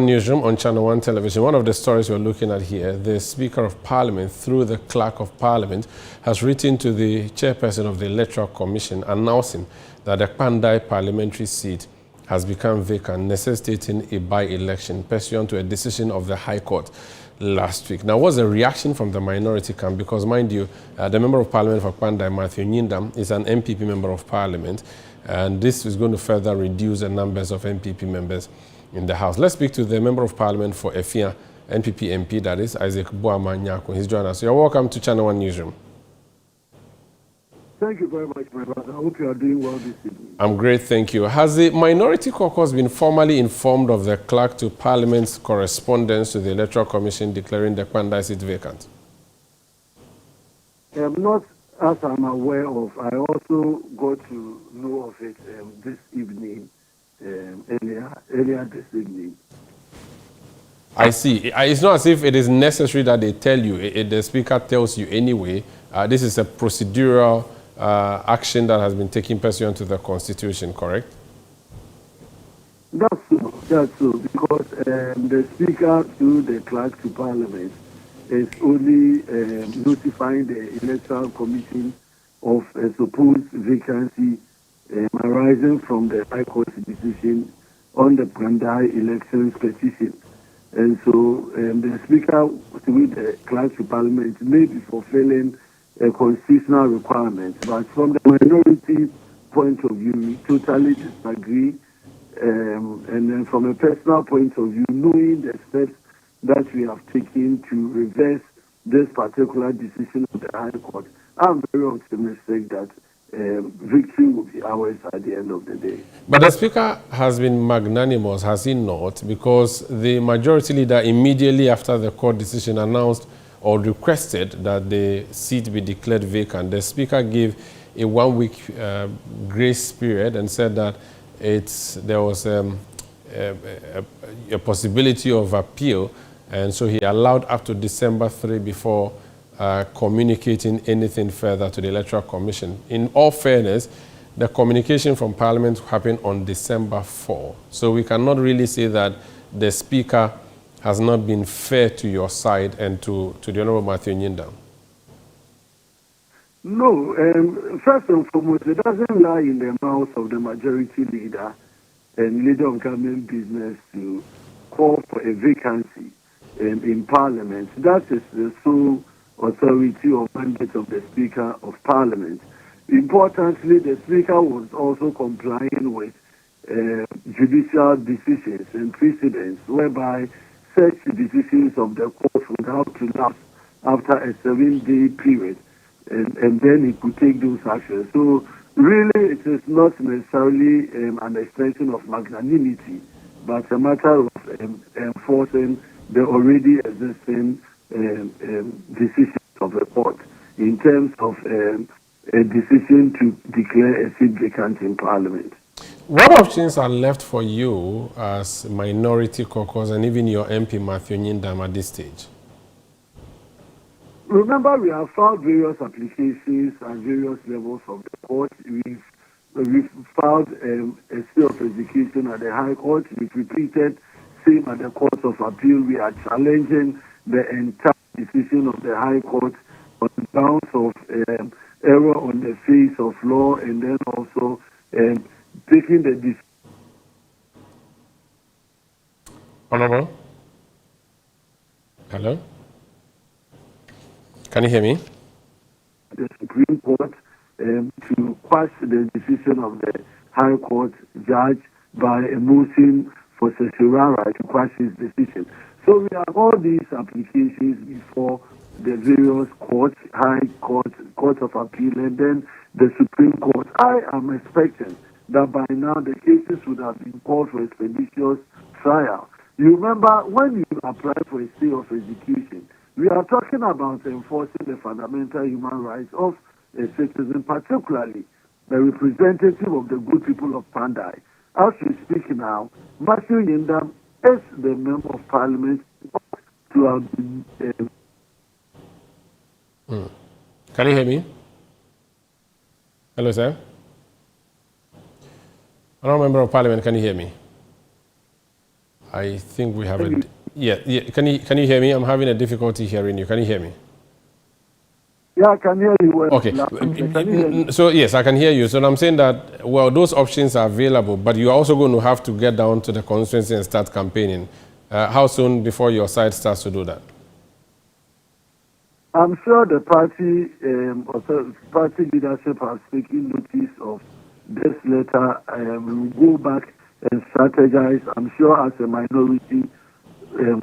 Newsroom on Channel One Television. One of the stories we're looking at here, the Speaker of Parliament, through the Clerk of Parliament, has written to the Chairperson of the Electoral Commission announcing that the Kpandai Parliamentary seat has become vacant, necessitating a by-election pursuant to a decision of the High Court last week. Now, what's the reaction from the minority camp? Because, mind you, the Member of Parliament for Kpandai, Matthew Nyindam, is an MPP Member of Parliament, and this is going to further reduce the numbers of MPP members in the House. Let's speak to the Member of Parliament for Effia NPP MP, that is Isaac Boamah-Nyarko. He's joined us. You're welcome to Channel One Newsroom. Thank you very much, my brother. I hope you are doing well this evening. I'm great, thank you. Has the Minority Caucus been formally informed of the Clerk to Parliament's correspondence to the Electoral Commission declaring the Kpandai seat vacant? Not as I'm aware of. I also got to know of it this evening, earlier this evening. I see. It's not as if it is necessary that they tell you. The Speaker tells you anyway. This is a procedural action that has been taken pursuant to the Constitution, correct? That's so, because the Speaker through the Clerk to Parliament is only notifying the Electoral Commission of a supposed vacancy arising from the High Court's decision on the Kpandai elections petition. And so the Speaker through the Clerk to Parliament may be fulfilling a constitutional requirement, but from the minority point of view, we totally disagree. And then from a personal point of view, knowing the steps that we have taken to reverse this particular decision of the High Court, I'm very optimistic that victory will be ours at the end of the day. But the Speaker has been magnanimous, has he not? Because the Majority Leader immediately after the court decision announced or requested that the seat be declared vacant. The Speaker gave a 1-week grace period and said that there was a possibility of appeal, and so he allowed up to December 3 before communicating anything further to the Electoral Commission. In all fairness, the communication from Parliament happened on December 4, so we cannot really say that the Speaker has not been fair to your side and to the Honourable Matthew Nyindam. No, first and foremost, it doesn't lie in the mouth of the Majority Leader and Leader of Government Business to call for a vacancy in Parliament. That is the sole authority or mandate of the Speaker of Parliament. Importantly, the Speaker was also complying with judicial decisions and precedents whereby such decisions of the court would have to lapse after a 7-day period, and then he could take those actions. So really it is not necessarily an expression of magnanimity, but a matter of enforcing the already existing decisions of the court in terms of a decision to declare a seat vacant in Parliament. What options are left for you as Minority Caucus and even your MP Matthew Nyindam at this stage? Remember, we have filed various applications at various levels of the court. We've filed a stay of execution at the High Court. We've repeated same at the Court of Appeal. We are challenging the entire decision of the High Court on the grounds of error on the face of law, and then also taking the decision. Honourable? Hello? Can you hear me? The Supreme Court to quash the decision of the High Court judge by a motion for certiorari to quash his decision. So we have all these applications before the various courts, High Court, Court of Appeal, and then the Supreme Court. I am expecting that by now the cases would have been called for expeditious trial. You remember when you apply for a stay of execution, we are talking about enforcing the fundamental human rights of a citizen, particularly the representative of the good people of Kpandai. As we speak now, Matthew Nyindam is the Member of Parliament to have been... Can you hear me? Hello, sir? Honourable Member of Parliament, can you hear me? I think we have a... Yeah. Can you hear me? I'm having a difficulty hearing you. Can you hear me? Yeah, I can hear you well. Okay. Can you hear me? So, yes, I can hear you. So I'm saying that, well, those options are available, but you're also going to have to get down to the constituency and start campaigning. How soon before your side starts to do that? I'm sure the party leadership has taken notice of this letter. We will go back and strategize. I'm sure as a minority, we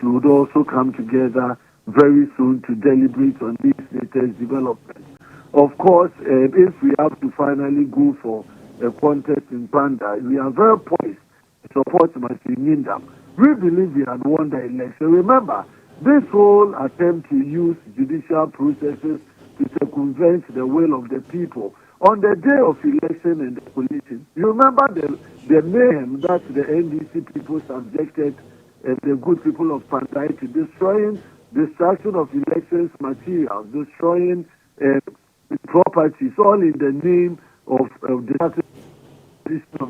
would also come together very soon to deliberate on these latest developments. Of course, if we have to finally go for a contest in Kpandai, we are very poised to support Mashinindam. We believe we had won the election. Remember, this whole attempt to use judicial processes to circumvent the will of the people on the day of election and the coalition. You remember the mayhem that the NDC people subjected the good people of Kpandai to destruction of elections materials, destroying properties, all in the name of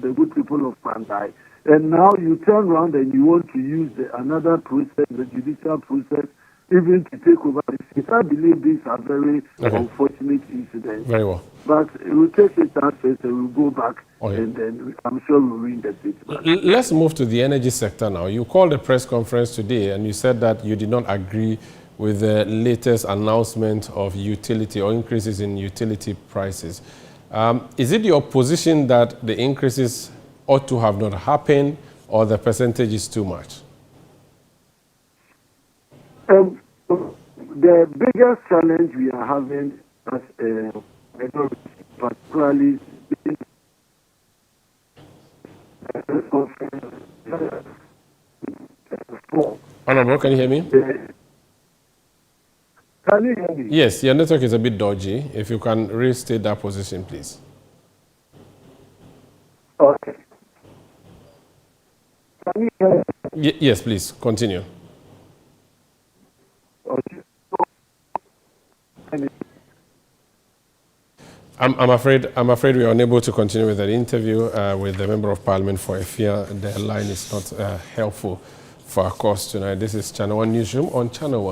the good people of Kpandai. And now you turn around and you want to use another process, the judicial process, even to take over the case. I believe these are very unfortunate incidents. Very well. But we'll take it as and we'll go back, and then I'm sure we'll win the seat. Let's move to the energy sector now. You called a press conference today and you said that you did not agree with the latest announcement of utility or increases in utility prices. Is it your position that the increases ought to have not happened, or the percentage is too much? The biggest challenge we are having as a minority, particularly Honorable, can you hear me? Can you hear me? Yes, your network is a bit dodgy. If you can restate that position, please. Okay. Can you hear me? Yes, please, continue. Okay. I'm afraid we are unable to continue with the interview with the Member of Parliament for Effia. The line is not helpful for our cause tonight. This is Channel One Newsroom on Channel One.